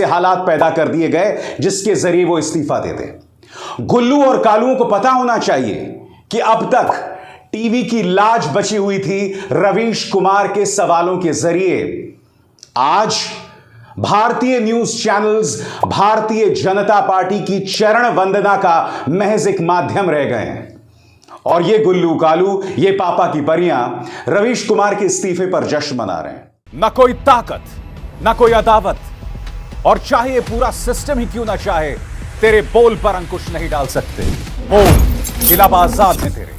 ऐसे हालात पैदा कर दिए गए जिसके जरिए वो इस्तीफा देते। गुल्लू और कालुओं को पता होना चाहिए कि अब तक टीवी की लाज बची हुई थी रवीश कुमार के सवालों के जरिए। आज भारतीय news channels Bharatiya Janata party की चरण वंदना का महज एक माध्यम रह गए हैं और ये गुल्लू कालू, ये पापा की परियां रवीश कुमार के इस्तीफे पर जश्न मना रहे हैं। न कोई ताकत, न कोई अदावत, और चाहे ये पूरा सिस्टम ही क्यों ना चाहे, तेरे बोल पर अंकुश नहीं डाल सकते। बोल खिलाफ आजाद है तेरे।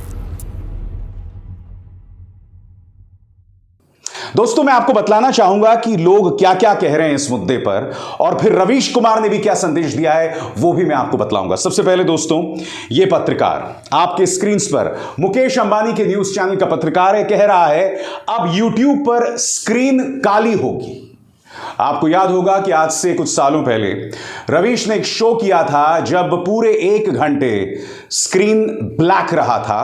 दोस्तों, मैं आपको बतलाना चाहूंगा कि लोग क्या क्या कह रहे हैं इस मुद्दे पर और फिर रवीश कुमार ने भी क्या संदेश दिया है वो भी मैं आपको बतलाऊंगा। सबसे पहले दोस्तों, ये पत्रकार आपके स्क्रीन पर मुकेश अंबानी के न्यूज चैनल का पत्रकार है, कह रहा है अब यूट्यूब पर स्क्रीन काली होगी। आपको याद होगा कि आज से कुछ सालों पहले रवीश ने एक शो किया था जब पूरे 1 घंटे स्क्रीन ब्लैक रहा था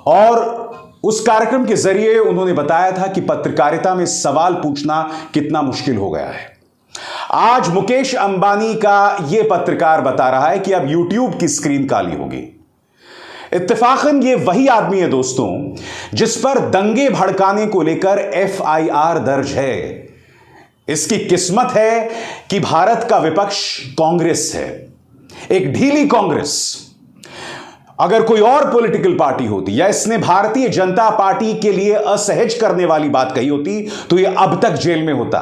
और उस कार्यक्रम के जरिए उन्होंने बताया था कि पत्रकारिता में सवाल पूछना कितना मुश्किल हो गया है। आज मुकेश अंबानी का यह पत्रकार बता रहा है कि अब यूट्यूब की स्क्रीन काली होगी। इत्तेफाकन ये वही आदमी है दोस्तों जिस पर दंगे भड़काने को लेकर FIR दर्ज है। इसकी किस्मत है कि भारत का विपक्ष कांग्रेस है, एक ढीली कांग्रेस। अगर कोई और पॉलिटिकल पार्टी होती या इसने भारतीय जनता पार्टी के लिए असहज करने वाली बात कही होती तो यह अब तक जेल में होता।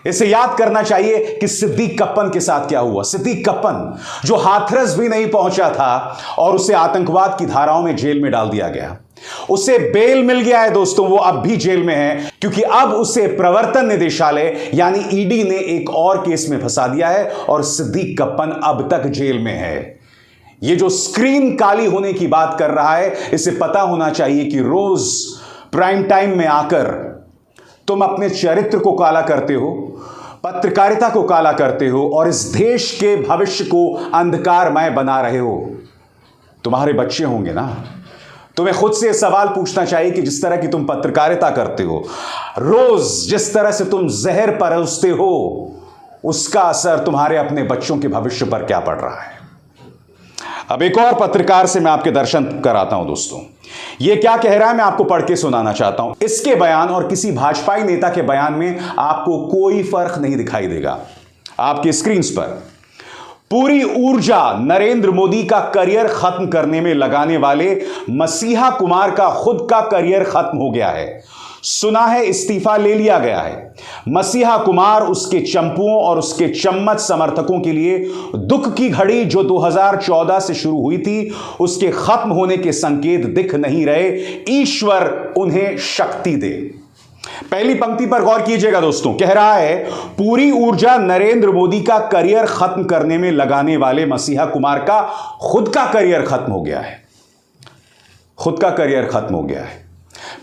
इसे याद करना चाहिए कि सिद्दीक कप्पन के साथ क्या हुआ। सिद्दीक कप्पन जो हाथरस भी नहीं पहुंचा था और उसे आतंकवाद की धाराओं में जेल में डाल दिया गया, उसे बेल मिल गया है दोस्तों, वो अब भी जेल में है क्योंकि अब उसे प्रवर्तन निदेशालय यानी ईडी ने एक और केस में फंसा दिया है और सिद्दीक कप्पन अब तक जेल में है। ये जो स्क्रीन काली होने की बात कर रहा है, इसे पता होना चाहिए कि रोज प्राइम टाइम में आकर तुम अपने चरित्र को काला करते हो, पत्रकारिता को काला करते हो और इस देश के भविष्य को अंधकारमय बना रहे हो। तुम्हारे बच्चे होंगे ना, तुम्हें खुद से सवाल पूछना चाहिए कि जिस तरह की तुम पत्रकारिता करते हो, रोज जिस तरह से तुम जहर परोसते हो, उसका असर तुम्हारे अपने बच्चों के भविष्य पर क्या पड़ रहा है। अब एक और पत्रकार से मैं आपके दर्शन कराता हूं दोस्तों। यह क्या कह रहा है मैं आपको पढ़ के सुनाना चाहता हूं। इसके बयान और किसी भाजपाई नेता के बयान में आपको कोई फर्क नहीं दिखाई देगा। आपके स्क्रीन पर पूरी ऊर्जा नरेंद्र मोदी का करियर खत्म करने में लगाने वाले मसीहा कुमार का खुद का करियर खत्म हो गया है। सुना है इस्तीफा ले लिया गया है। मसीहा कुमार उसके चंपुओं और उसके चम्मच समर्थकों के लिए दुख की घड़ी जो 2014 से शुरू हुई थी उसके खत्म होने के संकेत दिख नहीं रहे। ईश्वर उन्हें शक्ति दे। पहली पंक्ति पर गौर कीजिएगा दोस्तों, कह रहा है पूरी ऊर्जा नरेंद्र मोदी का करियर खत्म करने में लगाने वाले मसीहा कुमार का खुद का करियर खत्म हो गया है। खुद का करियर खत्म हो गया है।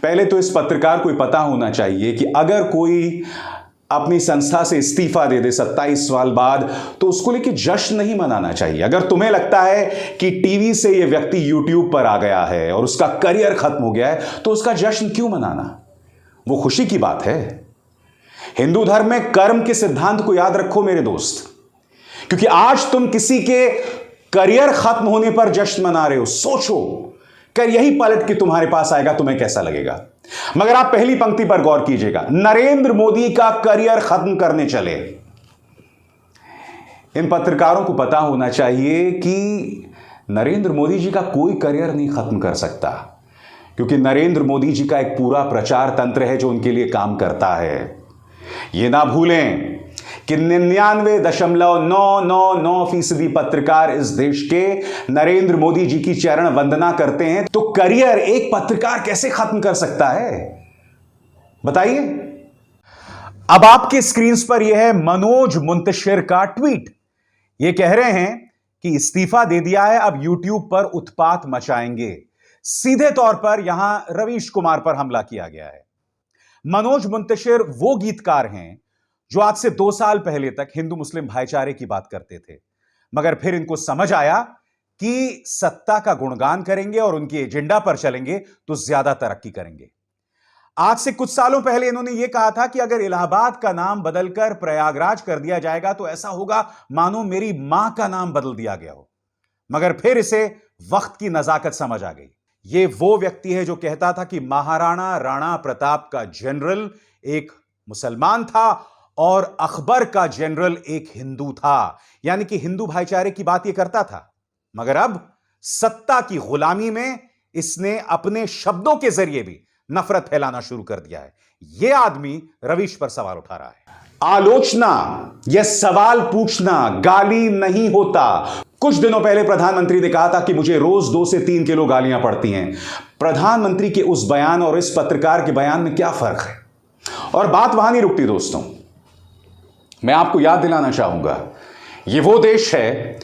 पहले तो इस पत्रकार को पता होना चाहिए कि अगर कोई अपनी संस्था से इस्तीफा दे दे 27 साल बाद तो उसको लेके जश्न नहीं मनाना चाहिए। अगर तुम्हें लगता है कि टीवी से यह व्यक्ति यूट्यूब पर आ गया है और उसका करियर खत्म हो गया है तो उसका जश्न क्यों मनाना? वो खुशी की बात है। हिंदू धर्म में कर्म के सिद्धांत को याद रखो मेरे दोस्त, क्योंकि आज तुम किसी के करियर खत्म होने पर जश्न मना रहे हो। सोचो कर यही पलट के तुम्हारे पास आएगा, तुम्हें कैसा लगेगा? मगर आप पहली पंक्ति पर गौर कीजिएगा, नरेंद्र मोदी का करियर खत्म करने चले। इन पत्रकारों को पता होना चाहिए कि नरेंद्र मोदी जी का कोई करियर नहीं खत्म कर सकता, क्योंकि नरेंद्र मोदी जी का एक पूरा प्रचार तंत्र है जो उनके लिए काम करता है। यह ना भूलें कि 99.999% पत्रकार इस देश के नरेंद्र मोदी जी की चरण वंदना करते हैं। तो करियर एक पत्रकार कैसे खत्म कर सकता है बताइए? अब आपके स्क्रीन पर यह है मनोज मुंतशिर का ट्वीट। यह कह रहे हैं कि इस्तीफा दे दिया है, अब यूट्यूब पर उत्पात मचाएंगे। सीधे तौर पर यहां रवीश कुमार पर हमला किया गया है। मनोज मुंतशिर वो गीतकार हैं जो आज से 2 साल पहले तक हिंदू मुस्लिम भाईचारे की बात करते थे, मगर फिर इनको समझ आया कि सत्ता का गुणगान करेंगे और उनके एजेंडा पर चलेंगे तो ज्यादा तरक्की करेंगे। आज से कुछ सालों पहले इन्होंने यह कहा था कि अगर इलाहाबाद का नाम बदलकर प्रयागराज कर दिया जाएगा तो ऐसा होगा मानो मेरी मां का नाम बदल दिया गया हो। मगर फिर इसे वक्त की नजाकत समझ आ गई। यह वो व्यक्ति है जो कहता था कि महाराणा राणा प्रताप का जनरल एक मुसलमान था और अकबर का जनरल एक हिंदू था, यानी कि हिंदू भाईचारे की बात यह करता था। मगर अब सत्ता की गुलामी में इसने अपने शब्दों के जरिए भी नफरत फैलाना शुरू कर दिया है। यह आदमी रवीश पर सवाल उठा रहा है। आलोचना यह सवाल पूछना गाली नहीं होता। कुछ दिनों पहले प्रधानमंत्री ने कहा था कि मुझे रोज 2 से 3 किलो गालियां पड़ती हैं। प्रधानमंत्री के उस बयान और इस पत्रकार के बयान में क्या फर्क है? और बात वहां नहीं रुकती दोस्तों, मैं आपको याद दिलाना चाहूंगा, यह वो देश है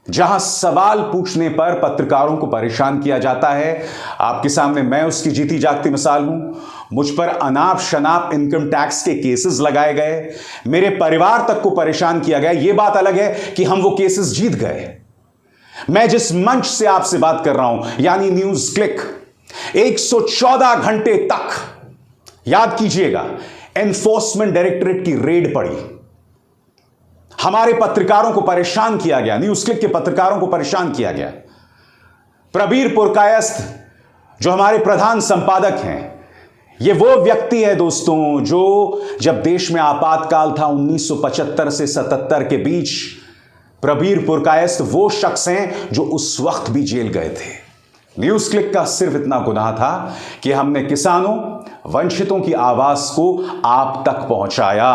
जहां सवाल पूछने पर पत्रकारों को परेशान किया जाता है। आपके सामने मैं उसकी जीती जागती मिसाल हूं। मुझ पर अनाप शनाप इनकम टैक्स के केसेस लगाए गए, मेरे परिवार तक को परेशान किया गया। यह बात अलग है कि हम वो केसेस जीत गए। मैं जिस मंच से आपसे बात कर रहा हूं यानी न्यूज क्लिक, 114 घंटे तक, याद कीजिएगा, एनफोर्समेंट डायरेक्टरेट की रेड पड़ी, हमारे पत्रकारों को परेशान किया गया, न्यूज क्लिक के पत्रकारों को परेशान किया गया। प्रबीर पुरकायस्थ जो हमारे प्रधान संपादक हैं, ये वो व्यक्ति है दोस्तों जो जब देश में आपातकाल था 1975 से 77 के बीच, प्रबीर पुरकायस्थ वो शख्स हैं जो उस वक्त भी जेल गए थे। न्यूज क्लिक का सिर्फ इतना गुनाह था कि हमने किसानों, वंचितों की आवाज को आप तक पहुंचाया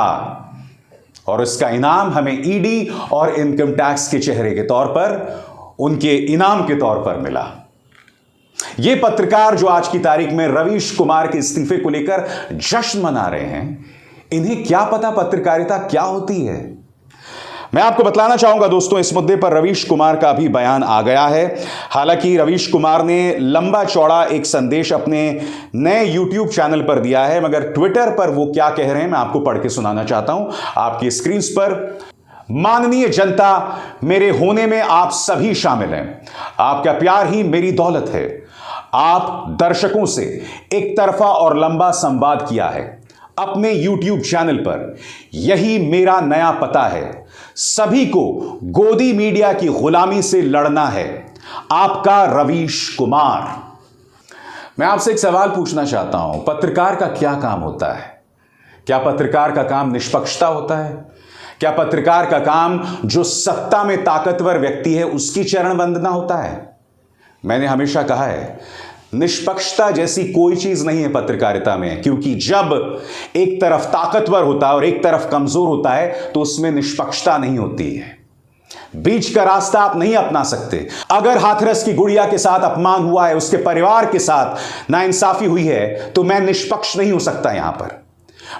और इसका इनाम हमें ईडी और इनकम टैक्स के चेहरे के तौर पर, उनके इनाम के तौर पर मिला। यह पत्रकार जो आज की तारीख में रवीश कुमार के इस्तीफे को लेकर जश्न मना रहे हैं, इन्हें क्या पता पत्रकारिता क्या होती है। मैं आपको बतलाना चाहूंगा दोस्तों, इस मुद्दे पर रवीश कुमार का भी बयान आ गया है। हालांकि रवीश कुमार ने लंबा चौड़ा एक संदेश अपने नए यूट्यूब चैनल पर दिया है, मगर ट्विटर पर वो क्या कह रहे हैं मैं आपको पढ़ के सुनाना चाहता हूं आपकी स्क्रीन पर। माननीय जनता, मेरे होने में आप सभी शामिल हैं। आपका प्यार ही मेरी दौलत है। आप दर्शकों से एक तरफा और लंबा संवाद किया है अपने YouTube चैनल पर। यही मेरा नया पता है। सभी को गोदी मीडिया की गुलामी से लड़ना है। आपका रवीश कुमार। मैं आपसे एक सवाल पूछना चाहता हूं, पत्रकार का क्या काम होता है? क्या पत्रकार का काम निष्पक्षता होता है? क्या पत्रकार का काम जो सत्ता में ताकतवर व्यक्ति है उसकी चरण वंदना होता है? मैंने हमेशा कहा है, निष्पक्षता जैसी कोई चीज नहीं है पत्रकारिता में, क्योंकि जब एक तरफ ताकतवर होता है और एक तरफ कमजोर होता है तो उसमें निष्पक्षता नहीं होती है। बीच का रास्ता आप नहीं अपना सकते। अगर हाथरस की गुड़िया के साथ अपमान हुआ है, उसके परिवार के साथ नाइंसाफी हुई है, तो मैं निष्पक्ष नहीं हो सकता। यहां पर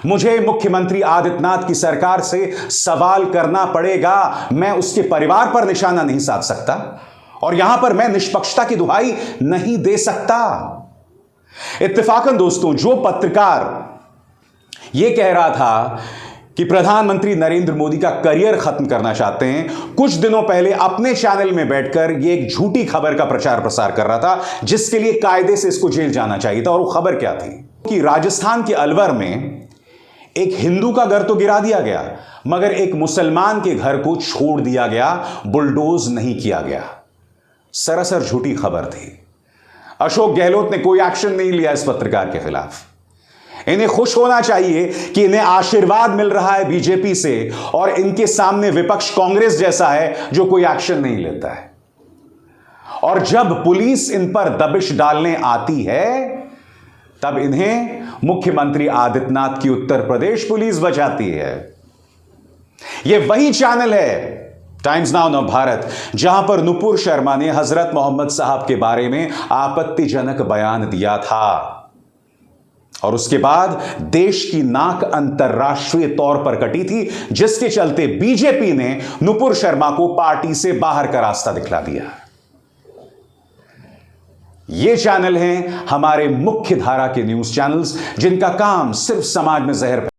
मुझे मुख्यमंत्री आदित्यनाथ की सरकार से सवाल करना पड़ेगा। मैं उसके परिवार पर निशाना नहीं साध सकता और यहां पर मैं निष्पक्षता की दुहाई नहीं दे सकता। इत्तेफाकन दोस्तों, जो पत्रकार यह कह रहा था कि प्रधानमंत्री नरेंद्र मोदी का करियर खत्म करना चाहते हैं, कुछ दिनों पहले अपने चैनल में बैठकर यह एक झूठी खबर का प्रचार प्रसार कर रहा था, जिसके लिए कायदे से इसको जेल जाना चाहिए था। और वो खबर क्या थी कि राजस्थान के अलवर में एक हिंदू का घर तो गिरा दिया गया, मगर एक मुसलमान के घर को छोड़ दिया गया, बुलडोज नहीं किया गया। सरासर झूठी खबर थी। अशोक गहलोत ने कोई एक्शन नहीं लिया इस पत्रकार के खिलाफ। इन्हें खुश होना चाहिए कि इन्हें आशीर्वाद मिल रहा है बीजेपी से और इनके सामने विपक्ष कांग्रेस जैसा है जो कोई एक्शन नहीं लेता है। और जब पुलिस इन पर दबिश डालने आती है, तब इन्हें मुख्यमंत्री आदित्यनाथ की उत्तर प्रदेश पुलिस बचाती है। यह वही चैनल है टाइम्स नाउ नव भारत, जहां पर नुपुर शर्मा ने हजरत मोहम्मद साहब के बारे में आपत्तिजनक बयान दिया था और उसके बाद देश की नाक अंतर्राष्ट्रीय तौर पर कटी थी, जिसके चलते बीजेपी ने नुपुर शर्मा को पार्टी से बाहर का रास्ता दिखला दिया। ये चैनल हैं हमारे मुख्य धारा के न्यूज चैनल्स, जिनका काम सिर्फ समाज में जहर